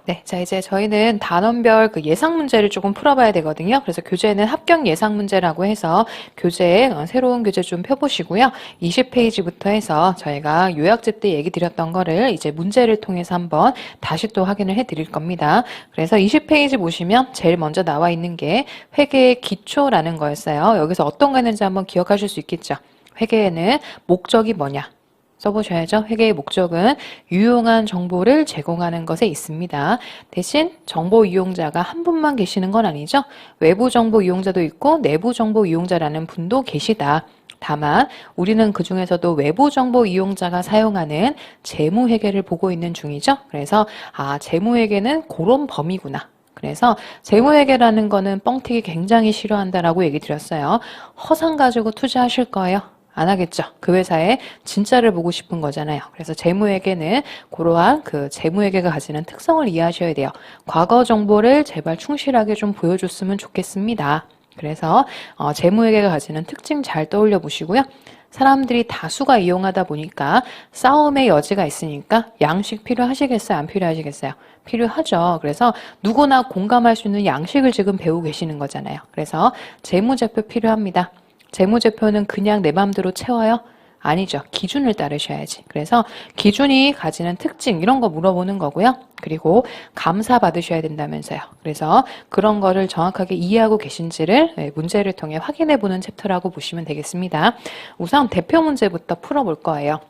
네, 자 이제 저희는 단원별 그 예상 문제를 조금 풀어봐야 되거든요. 그래서 교재는 합격 예상 문제라고 해서 교재에 새로운 교재 좀 펴보시고요. 20페이지부터 해서 저희가 요약집 때 얘기 드렸던 거를 이제 문제를 통해서 한번 다시 또 확인을 해 드릴 겁니다. 그래서 20페이지 보시면 제일 먼저 나와 있는 게 회계의 기초라는 거였어요. 여기서 어떤 거 했는지 한번 기억하실 수 있겠죠. 회계에는 목적이 뭐냐? 써보셔야죠. 회계의 목적은 유용한 정보를 제공하는 것에 있습니다. 대신 정보 이용자가 한 분만 계시는 건 아니죠. 외부 정보 이용자도 있고 내부 정보 이용자라는 분도 계시다. 다만 우리는 그 중에서도 외부 정보 이용자가 사용하는 재무회계를 보고 있는 중이죠. 그래서 재무회계는 그런 범위구나. 그래서 재무회계라는 거는 뻥튀기 굉장히 싫어한다라고 얘기 드렸어요. 허상 가지고 투자하실 거예요? 안 하겠죠. 그 회사에 진짜를 보고 싶은 거잖아요. 그래서 재무회계는 그러한 그 재무회계가 가지는 특성을 이해하셔야 돼요. 과거 정보를 제발 충실하게 좀 보여줬으면 좋겠습니다. 그래서 재무회계가 가지는 특징 잘 떠올려 보시고요. 사람들이 다수가 이용하다 보니까 싸움의 여지가 있으니까 양식 필요하시겠어요? 안 필요하시겠어요? 필요하죠. 그래서 누구나 공감할 수 있는 양식을 지금 배우고 계시는 거잖아요. 그래서 재무제표 필요합니다. 재무제표는 그냥 내 맘대로 채워요? 아니죠. 기준을 따르셔야지. 그래서 기준이 가지는 특징 이런 거 물어보는 거고요. 그리고 감사 받으셔야 된다면서요. 그래서 그런 거를 정확하게 이해하고 계신지를 문제를 통해 확인해 보는 챕터라고 보시면 되겠습니다. 우선 대표 문제부터 풀어볼 거예요.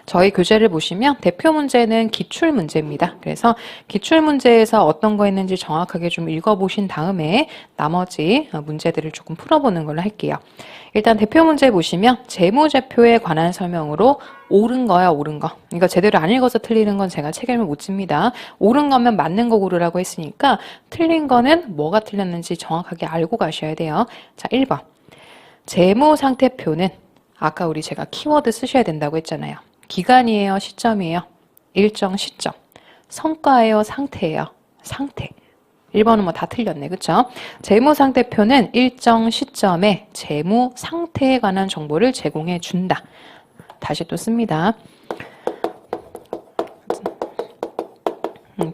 저희 교재를 보시면 대표 문제는 기출 문제입니다. 그래서 기출 문제에서 어떤 거 있는지 정확하게 좀 읽어보신 다음에 나머지 문제들을 조금 풀어보는 걸로 할게요. 일단 대표 문제 보시면 재무제표에 관한 설명으로 옳은 거야, 옳은 거. 이거 제대로 안 읽어서 틀리는 건 제가 책임을 못 집니다. 옳은 거면 맞는 거 고르라고 했으니까 틀린 거는 뭐가 틀렸는지 정확하게 알고 가셔야 돼요. 자, 1번. 재무상태표는 아까 제가 키워드 쓰셔야 된다고 했잖아요. 기간이에요? 시점이에요? 일정 시점. 성과예요? 상태예요? 상태. 1번은 뭐 다 틀렸네. 그쵸? 재무상태표는 일정 시점에 재무 상태에 관한 정보를 제공해 준다. 다시 또 씁니다.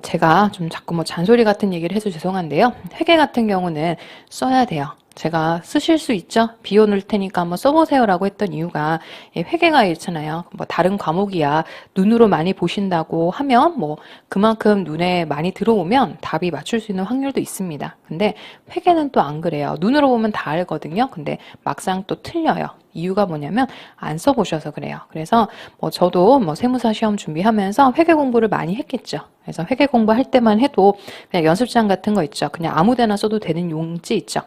제가 좀 자꾸 뭐 잔소리 같은 얘기를 해서 죄송한데요. 회계 같은 경우는 써야 돼요. 제가 쓰실 수 있죠? 비워놓을 테니까 한번 써보세요라고 했던 이유가 회계가 있잖아요. 뭐 다른 과목이야 눈으로 많이 보신다고 하면 뭐 그만큼 눈에 많이 들어오면 답이 맞출 수 있는 확률도 있습니다. 근데 회계는 또 안 그래요. 눈으로 보면 다 알거든요. 근데 막상 또 틀려요. 이유가 뭐냐면 안 써보셔서 그래요. 그래서 뭐 저도 뭐 세무사 시험 준비하면서 회계 공부를 많이 했겠죠. 그래서 회계 공부할 때만 해도 그냥 연습장 같은 거 있죠. 그냥 아무 데나 써도 되는 용지 있죠.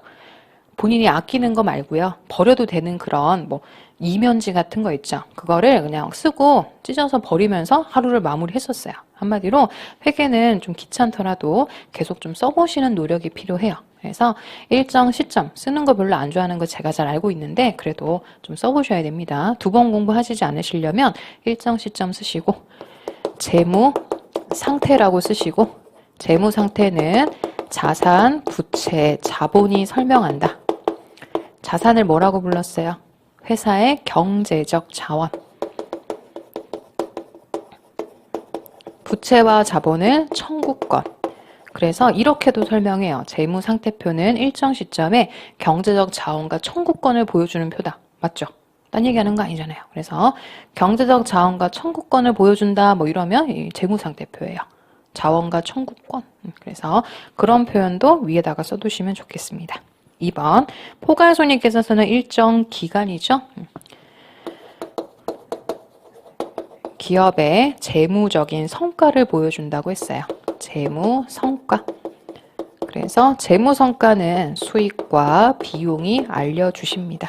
본인이 아끼는 거 말고요. 버려도 되는 그런 뭐 이면지 같은 거 있죠. 그거를 그냥 쓰고 찢어서 버리면서 하루를 마무리했었어요. 한마디로 회계는 좀 귀찮더라도 계속 좀 써보시는 노력이 필요해요. 그래서 일정 시점 쓰는 거 별로 안 좋아하는 거 제가 잘 알고 있는데 그래도 좀 써보셔야 됩니다. 2번 공부하시지 않으시려면 일정 시점 쓰시고 재무 상태라고 쓰시고 재무 상태는 자산, 부채, 자본이 설명한다. 자산을 뭐라고 불렀어요? 회사의 경제적 자원. 부채와 자본을 청구권. 그래서 이렇게도 설명해요. 재무상태표는 일정 시점에 경제적 자원과 청구권을 보여주는 표다. 맞죠? 딴 얘기하는 거 아니잖아요. 그래서 경제적 자원과 청구권을 보여준다 뭐 이러면 재무상태표예요. 자원과 청구권. 그래서 그런 표현도 위에다가 써두시면 좋겠습니다. 2번 포괄손익계산서는 일정 기간이죠. 기업의 재무적인 성과를 보여준다고 했어요. 재무 성과. 그래서 재무 성과는 수익과 비용이 알려주십니다.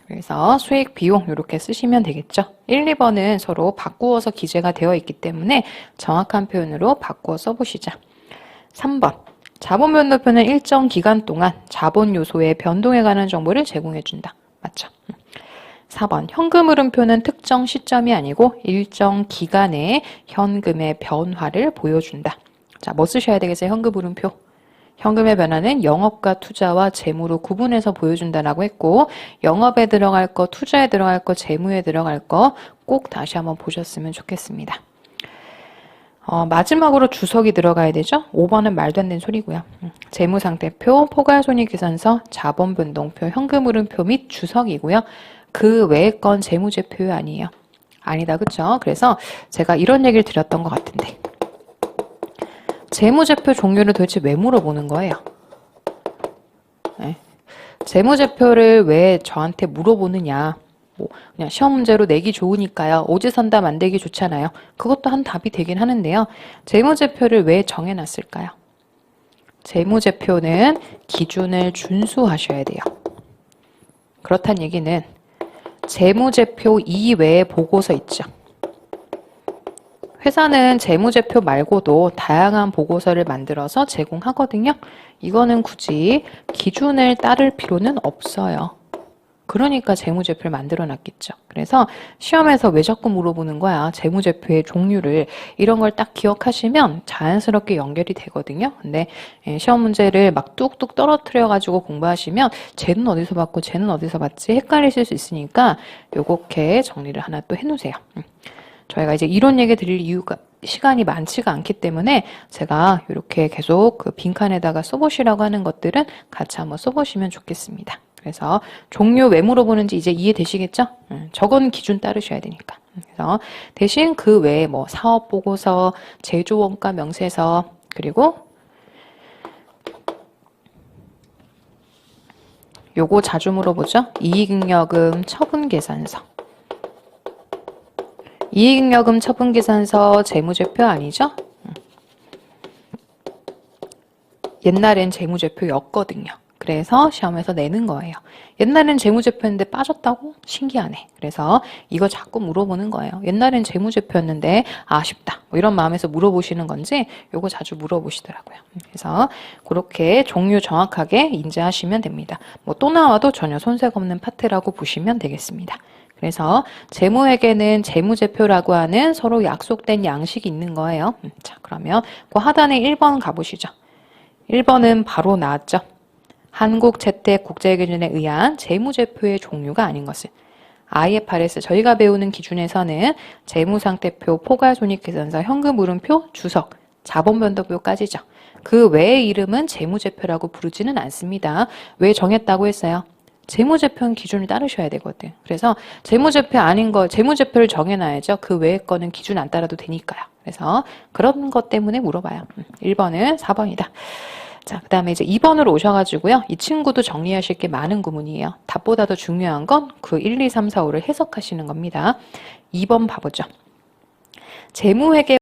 그래서 수익, 비용 이렇게 쓰시면 되겠죠. 1, 2번은 서로 바꾸어서 기재가 되어 있기 때문에 정확한 표현으로 바꾸어 써보시자. 3번 자본 변동표는 일정 기간 동안 자본 요소의 변동에 관한 정보를 제공해준다. 맞죠? 4번 현금 흐름표는 특정 시점이 아니고 일정 기간의 현금의 변화를 보여준다. 자, 뭐 쓰셔야 되겠어요? 현금 흐름표. 현금의 변화는 영업과 투자와 재무로 구분해서 보여준다라고 했고 영업에 들어갈 거, 투자에 들어갈 거, 재무에 들어갈 거 꼭 다시 한번 보셨으면 좋겠습니다. 마지막으로 주석이 들어가야 되죠? 5번은 말도 안 되는 소리고요. 재무상태표, 포괄손익계산서, 자본변동표, 현금흐름표 및 주석이고요. 그 외의 건 재무제표 아니에요. 아니다, 그쵸? 그래서 제가 이런 얘기를 드렸던 것 같은데. 재무제표 종류를 도대체 왜 물어보는 거예요? 네. 재무제표를 왜 저한테 물어보느냐? 뭐 그냥 시험 문제로 내기 좋으니까요. 오지선다 만들기 좋잖아요. 그것도 한 답이 되긴 하는데요. 재무제표를 왜 정해놨을까요? 재무제표는 기준을 준수하셔야 돼요. 그렇다는 얘기는 재무제표 이외에 보고서 있죠. 회사는 재무제표 말고도 다양한 보고서를 만들어서 제공하거든요. 이거는 굳이 기준을 따를 필요는 없어요. 그러니까 재무제표를 만들어 놨겠죠. 그래서 시험에서 왜 자꾸 물어보는 거야? 재무제표의 종류를. 이런 걸 딱 기억하시면 자연스럽게 연결이 되거든요. 근데 시험 문제를 막 뚝뚝 떨어뜨려 가지고 공부하시면 쟤는 어디서 봤고 쟤는 어디서 봤지 헷갈리실 수 있으니까 요렇게 정리를 하나 또 해놓으세요. 저희가 이제 이론 얘기 드릴 이유가 시간이 많지가 않기 때문에 제가 이렇게 계속 그 빈칸에다가 써보시라고 하는 것들은 같이 한번 써보시면 좋겠습니다. 그래서 종류 왜 물어보는지 이제 이해되시겠죠? 저건 기준 따르셔야 되니까. 그래서 대신 그 외에 뭐 사업보고서, 제조원가 명세서, 그리고 요거 자주 물어보죠? 이익잉여금 처분계산서. 이익잉여금 처분계산서 재무제표 아니죠? 옛날엔 재무제표였거든요. 그래서 시험에서 내는 거예요. 옛날엔 재무제표였는데 빠졌다고? 신기하네. 그래서 이거 자꾸 물어보는 거예요. 옛날엔 재무제표였는데 아쉽다. 뭐 이런 마음에서 물어보시는 건지 요거 자주 물어보시더라고요. 그래서 그렇게 종류 정확하게 인지하시면 됩니다. 뭐 또 나와도 전혀 손색 없는 파트라고 보시면 되겠습니다. 그래서 재무회계는 재무제표라고 하는 서로 약속된 양식이 있는 거예요. 자, 그러면 그 하단에 1번 가보시죠. 1번은 바로 나왔죠. 한국재택국제기준에 의한 재무제표의 종류가 아닌 것은 IFRS 저희가 배우는 기준에서는 재무상태표, 포괄손익계산서, 현금흐름표, 주석, 자본변동표까지죠. 그 외의 이름은 재무제표라고 부르지는 않습니다. 왜 정했다고 했어요? 재무제표는 기준을 따르셔야 되거든. 그래서 재무제표 아닌 거, 재무제표를 정해놔야죠. 그 외의 거는 기준 안 따라도 되니까요. 그래서 그런 것 때문에 물어봐요. 1번은 4번이다. 자, 그 다음에 이제 2번으로 오셔가지고요. 이 친구도 정리하실 게 많은 구문이에요. 답보다 더 중요한 건 그 1, 2, 3, 4, 5를 해석하시는 겁니다. 2번 봐보죠. 재무회계